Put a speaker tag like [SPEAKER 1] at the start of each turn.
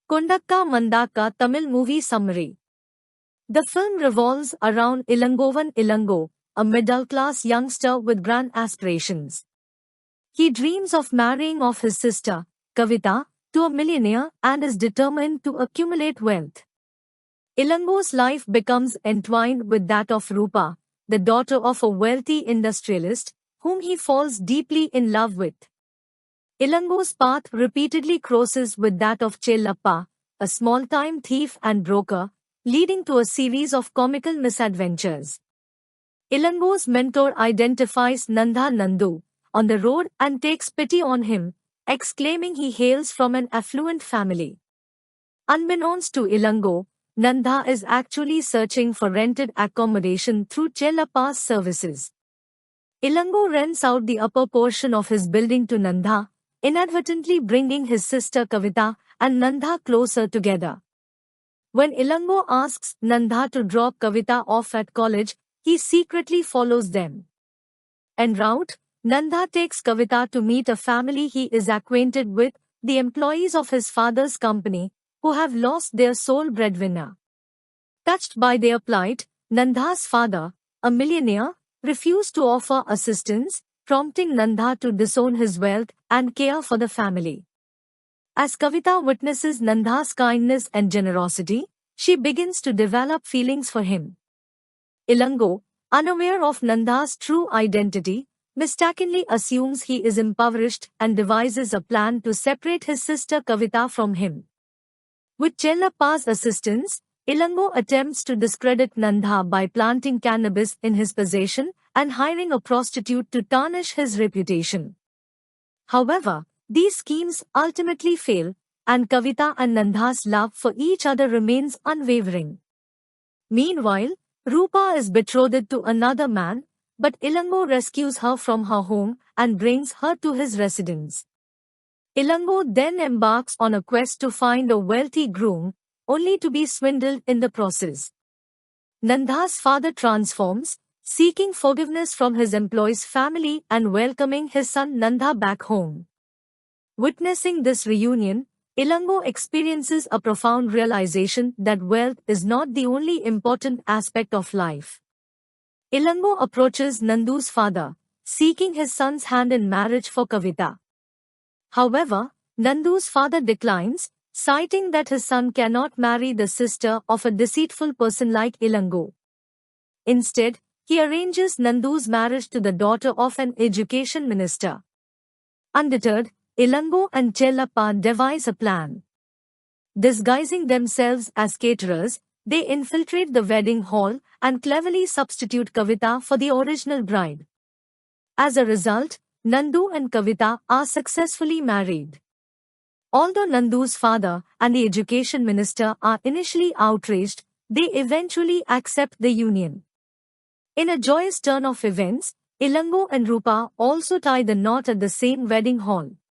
[SPEAKER 1] Kondakka Mandaka Tamil movie summary. The film revolves around Ilangovan Ilango, a middle-class youngster with grand aspirations. He dreams of marrying off his sister, Kavita, to a millionaire and is determined to accumulate wealth. Ilango's life becomes entwined with that of Rupa, the daughter of a wealthy industrialist, whom he falls deeply in love with. Ilango's path repeatedly crosses with that of Chellappa, a small-time thief and broker, leading to a series of comical misadventures. Ilango's mentor identifies Nandha Nandu on the road and takes pity on him, exclaiming he hails from an affluent family. Unbeknownst to Ilango, Nandha is actually searching for rented accommodation through Chellappa's services. Ilango rents out the upper portion of his building to Nandha, inadvertently bringing his sister Kavita and Nandha closer together. When Ilango asks Nandha to drop Kavita off at college, he secretly follows them. En route, Nandha takes Kavita to meet a family he is acquainted with, the employees of his father's company, who have lost their sole breadwinner. Touched by their plight, Nandha's father, a millionaire, refused to offer assistance, prompting Nandha to disown his wealth and care for the family. As Kavita witnesses Nandha's kindness and generosity, she begins to develop feelings for him. Ilango, unaware of Nandha's true identity, mistakenly assumes he is impoverished and devises a plan to separate his sister Kavita from him. With Chellappa's assistance, Ilango attempts to discredit Nandha by planting cannabis in his possession and hiring a prostitute to tarnish his reputation. However, these schemes ultimately fail, and Kavita and Nandha's love for each other remains unwavering. Meanwhile, Rupa is betrothed to another man, but Ilango rescues her from her home and brings her to his residence. Ilango then embarks on a quest to find a wealthy groom, only to be swindled in the process. Nandha's father transforms, seeking forgiveness from his employee's family and welcoming his son Nandha back home. Witnessing this reunion, Ilango experiences a profound realization that wealth is not the only important aspect of life. Ilango approaches Nandu's father, seeking his son's hand in marriage for Kavita. However, Nandu's father declines, citing that his son cannot marry the sister of a deceitful person like Ilango. Instead, he arranges Nandu's marriage to the daughter of an education minister. Undeterred, Ilango and Chellappa devise a plan. Disguising themselves as caterers, they infiltrate the wedding hall and cleverly substitute Kavita for the original bride. As a result, Nandu and Kavita are successfully married. Although Nandu's father and the education minister are initially outraged, they eventually accept the union. In a joyous turn of events, Ilango and Rupa also tie the knot at the same wedding hall.